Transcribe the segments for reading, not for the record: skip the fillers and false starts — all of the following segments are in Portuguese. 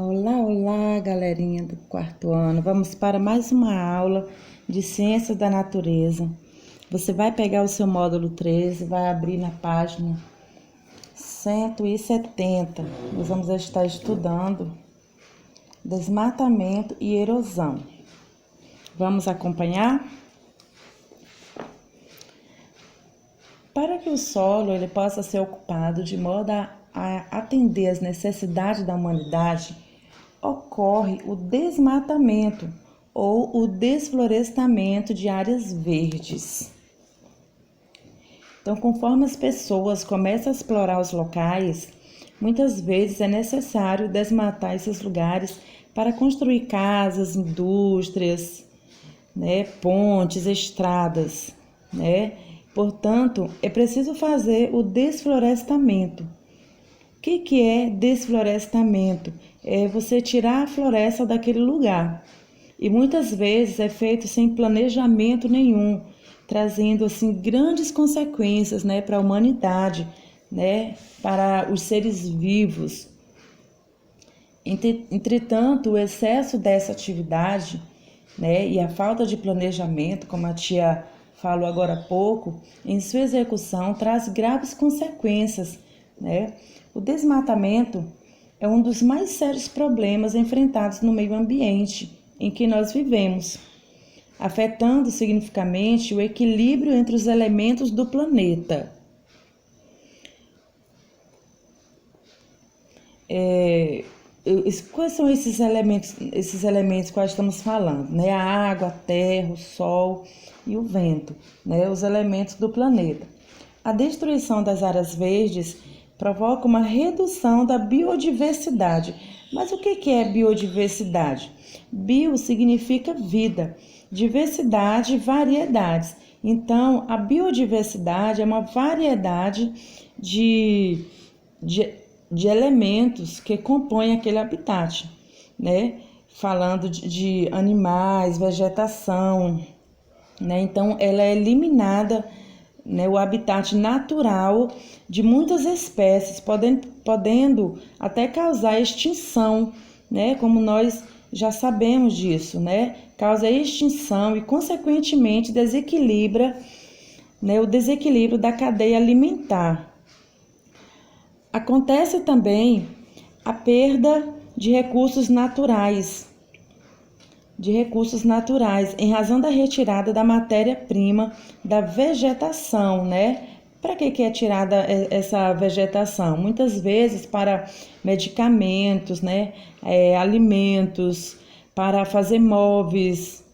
Olá, olá, galerinha do quarto ano. Vamos para mais uma aula de Ciências da Natureza. Você vai pegar o seu módulo 13, vai abrir na página 170. Nós vamos estar estudando desmatamento e erosão. Vamos acompanhar? Para que o solo ele possa ser ocupado de modo a atender às necessidades da humanidade, ocorre o desmatamento ou o desflorestamento de áreas verdes. Então, conforme as pessoas começam a explorar os locais, muitas vezes é necessário desmatar esses lugares para construir casas, indústrias, pontes, estradas, Portanto, é preciso fazer o desflorestamento. O que é desflorestamento? É você tirar a floresta daquele lugar. E muitas vezes é feito sem planejamento nenhum, trazendo assim grandes consequências, para a humanidade, para os seres vivos. Entretanto, o excesso dessa atividade, e a falta de planejamento, como a tia falou agora há pouco, em sua execução traz graves consequências, O desmatamento é um dos mais sérios problemas enfrentados no meio ambiente em que nós vivemos, afetando significativamente o equilíbrio entre os elementos do planeta. Quais são esses elementos quais estamos falando? A água, a terra, o sol e o vento, os elementos do planeta. A destruição das áreas verdes provoca uma redução da biodiversidade. Mas o que é biodiversidade? Bio significa vida, diversidade, variedades. Então, a biodiversidade é uma variedade de elementos que compõem aquele habitat, Falando de animais, vegetação, Então, ela é eliminada, o habitat natural de muitas espécies, podendo até causar extinção, Como nós já sabemos disso, Causa extinção e, consequentemente, desequilibra, o desequilíbrio da cadeia alimentar. Acontece também a perda de recursos naturais, em razão da retirada da matéria-prima da vegetação, Para que é tirada essa vegetação? Muitas vezes para medicamentos, alimentos, para fazer móveis,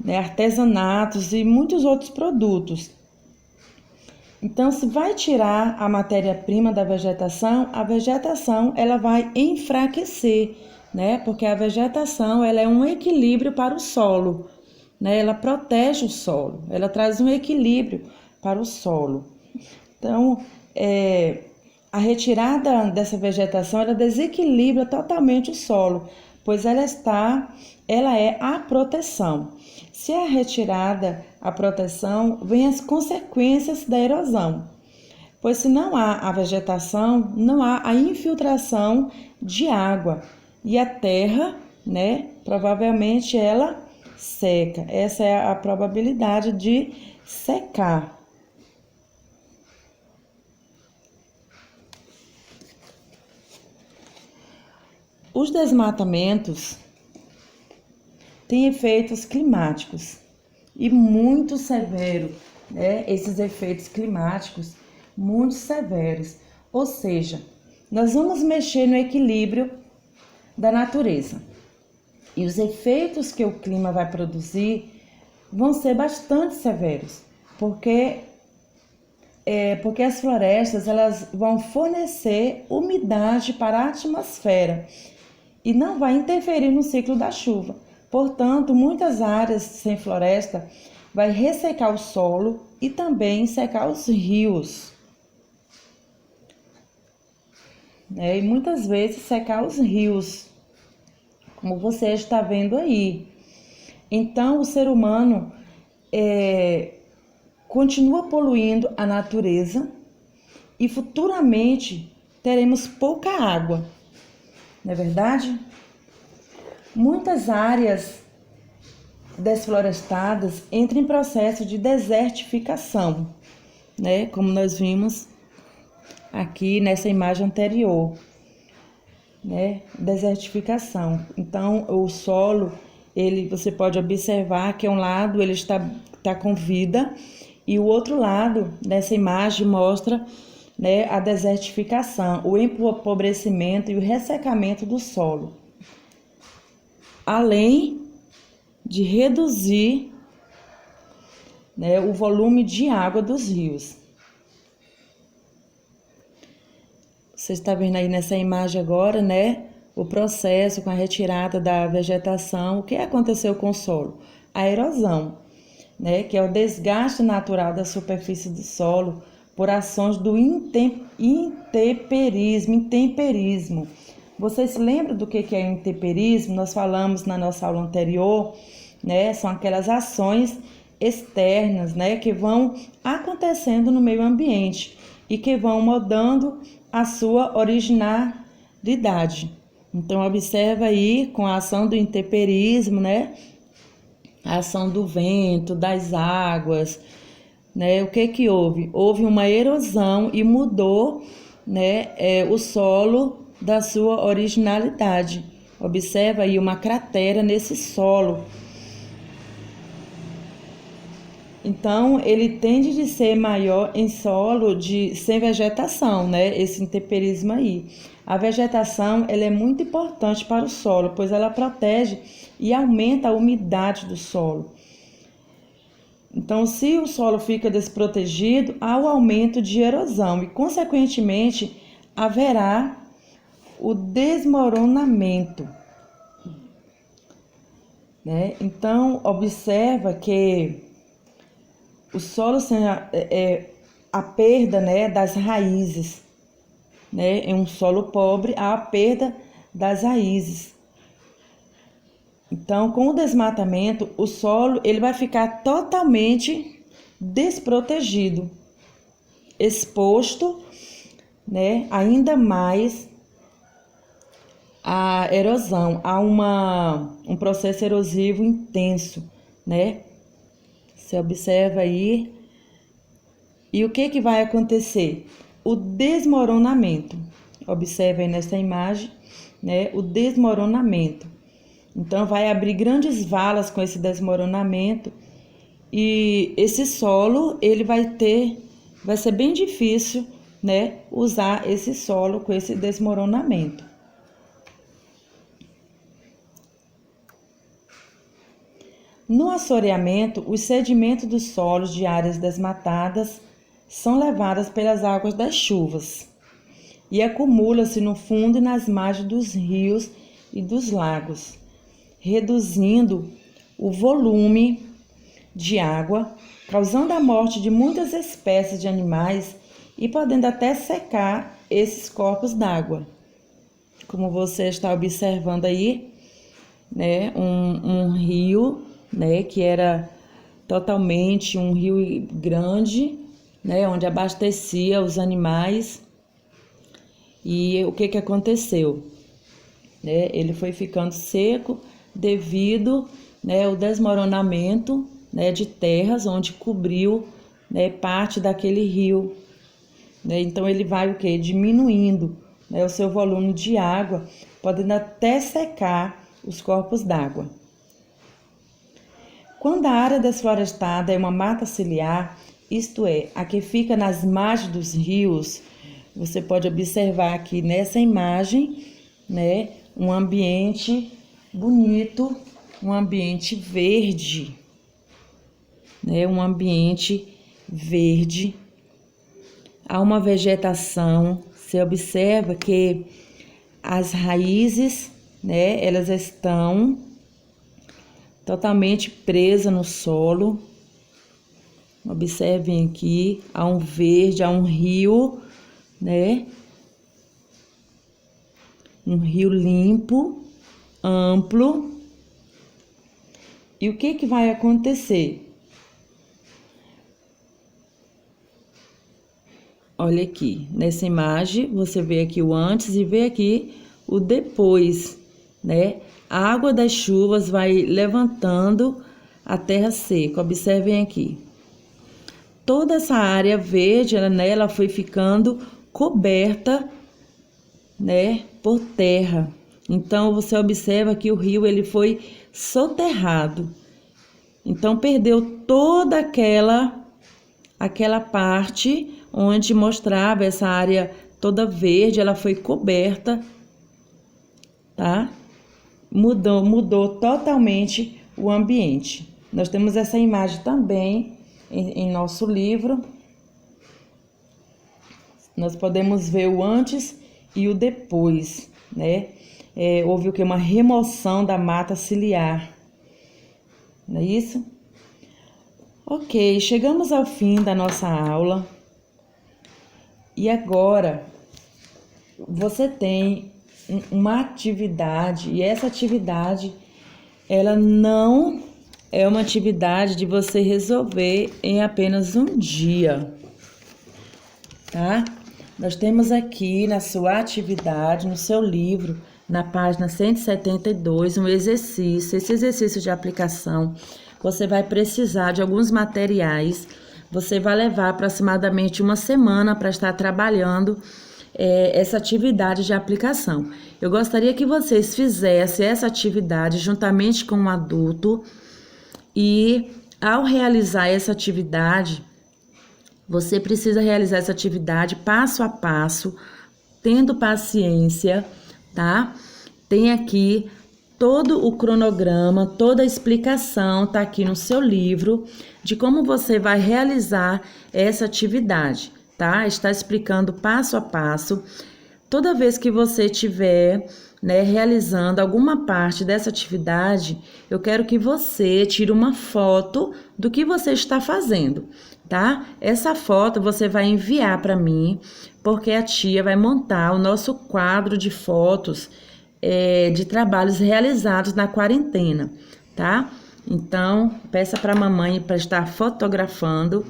artesanatos e muitos outros produtos. Então, se vai tirar a matéria-prima da vegetação, a vegetação ela vai enfraquecer, Porque a vegetação ela é um equilíbrio para o solo, Ela protege o solo, ela traz um equilíbrio para o solo. Então, a retirada dessa vegetação ela desequilibra totalmente o solo, pois ela é a proteção. Se é retirada a proteção, vem as consequências da erosão, pois se não há a vegetação, não há a infiltração de água e a terra, provavelmente ela seca. Essa é a probabilidade de secar. Os desmatamentos têm efeitos climáticos e muito severos, Esses efeitos climáticos muito severos. Ou seja, nós vamos mexer no equilíbrio da natureza. E os efeitos que o clima vai produzir vão ser bastante severos, porque as florestas elas vão fornecer umidade para a atmosfera e não vai interferir no ciclo da chuva. Portanto, muitas áreas sem floresta vai ressecar o solo e também secar os rios. E muitas vezes secar os rios, como você está vendo aí. Então, o ser humano continua poluindo a natureza e futuramente teremos pouca água. não é verdade? Muitas áreas desflorestadas entram em processo de desertificação, né? Como nós vimos aqui nessa imagem anterior, né? Desertificação. Então, o solo, você pode observar que um lado ele está com vida e o outro lado dessa imagem mostra, né, a desertificação, o empobrecimento e o ressecamento do solo, além de reduzir, né, o volume de água dos rios. Você está vendo aí nessa imagem agora, né, o processo com a retirada da vegetação. O que aconteceu com o solo? A erosão, né, que é o desgaste natural da superfície do solo por ações do intemperismo. Vocês se lembram do que é intemperismo? Nós falamos na nossa aula anterior, né? São aquelas ações externas, né, que vão acontecendo no meio ambiente e que vão mudando a sua originalidade. Então, observa aí com a ação do intemperismo, né? A ação do vento, das águas, né? O que houve? Houve uma erosão e mudou, né, o solo da sua originalidade. Observa aí uma cratera nesse solo. Então, ele tende de ser maior em solo sem vegetação, né? Esse intemperismo aí. A vegetação, ela é muito importante para o solo, pois ela protege e aumenta a umidade do solo. Então, se o solo fica desprotegido, há o aumento de erosão e, consequentemente, haverá o desmoronamento, né? Então, observa que o solo sem a perda, né, das raízes, né? Em um solo pobre, há a perda das raízes. Então, com o desmatamento, o solo ele vai ficar totalmente desprotegido, exposto, né, ainda mais à erosão, a um processo erosivo intenso, né? Você observa aí. E o que vai acontecer? O desmoronamento. Observe aí nessa imagem, né, o desmoronamento. Então, vai abrir grandes valas com esse desmoronamento e esse solo, ele vai ser bem difícil, né, usar esse solo com esse desmoronamento. No assoreamento, os sedimentos dos solos de áreas desmatadas são levados pelas águas das chuvas e acumula-se no fundo e nas margens dos rios e dos lagos, reduzindo o volume de água, causando a morte de muitas espécies de animais e podendo até secar esses corpos d'água. Como você está observando aí, né, um rio, né, que era totalmente um rio grande, né, onde abastecia os animais. E o que aconteceu? Né, ele foi ficando seco devido, né, ao desmoronamento, né, de terras onde cobriu, né, parte daquele rio, né? Então ele vai o que? Diminuindo, né, o seu volume de água, podendo até secar os corpos d'água. Quando a área desflorestada é uma mata ciliar, isto é, a que fica nas margens dos rios, você pode observar aqui nessa imagem, né, um ambiente bonito, um ambiente verde, né, um ambiente verde. Há uma vegetação, você observa que as raízes, né, elas estão totalmente presas no solo. Observem aqui, há um verde, há um rio, né? Um rio limpo, amplo. E o que vai acontecer? Olha aqui, nessa imagem, você vê aqui o antes e vê aqui o depois, né? A água das chuvas vai levantando a terra seca. Observem aqui. Toda essa área verde, ela foi ficando coberta, né, por terra. Então, você observa que o rio ele foi soterrado. Então, perdeu toda aquela parte onde mostrava essa área toda verde, ela foi coberta, tá? Mudou totalmente o ambiente. Nós temos essa imagem também em nosso livro. Nós podemos ver o antes e o depois, né? Houve o que? Uma remoção da mata ciliar, não é isso? Ok, chegamos ao fim da nossa aula. E agora, você tem uma atividade, e essa atividade, ela não é uma atividade de você resolver em apenas um dia, tá? Nós temos aqui na sua atividade, no seu livro, na página 172, um exercício. Esse exercício de aplicação, você vai precisar de alguns materiais. Você vai levar aproximadamente uma semana para estar trabalhando essa atividade de aplicação. Eu gostaria que vocês fizessem essa atividade juntamente com um adulto e, ao realizar essa atividade, você precisa realizar essa atividade passo a passo, tendo paciência, tá? Tem aqui todo o cronograma, toda a explicação tá aqui no seu livro de como você vai realizar essa atividade, tá? Está explicando passo a passo. Toda vez que você estiver, né, realizando alguma parte dessa atividade, eu quero que você tire uma foto do que você está fazendo, tá? Essa foto você vai enviar para mim, porque a tia vai montar o nosso quadro de fotos de trabalhos realizados na quarentena, tá? Então, peça para a mamãe para estar fotografando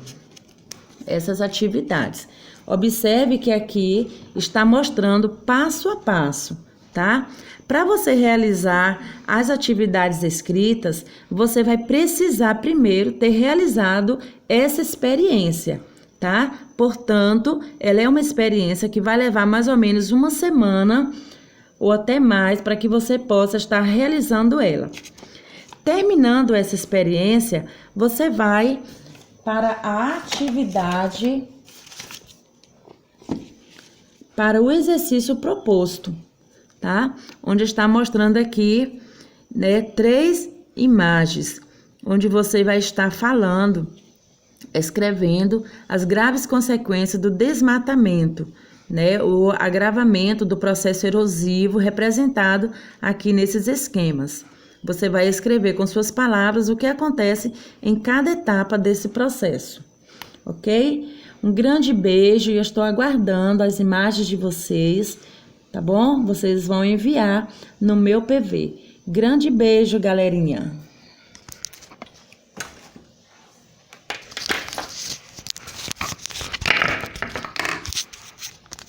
essas atividades. Observe que aqui está mostrando passo a passo, tá? Para você realizar as atividades escritas, você vai precisar primeiro ter realizado essa experiência, tá? Portanto, ela é uma experiência que vai levar mais ou menos uma semana ou até mais para que você possa estar realizando ela. Terminando essa experiência, você vai para a atividade, para o exercício proposto, tá? Onde está mostrando aqui, né, 3 imagens, onde você vai estar falando, escrevendo as graves consequências do desmatamento, né, o agravamento do processo erosivo representado aqui nesses esquemas. Você vai escrever com suas palavras o que acontece em cada etapa desse processo, ok? Um grande beijo e eu estou aguardando as imagens de vocês, tá bom? Vocês vão enviar no meu PV. Grande beijo, galerinha!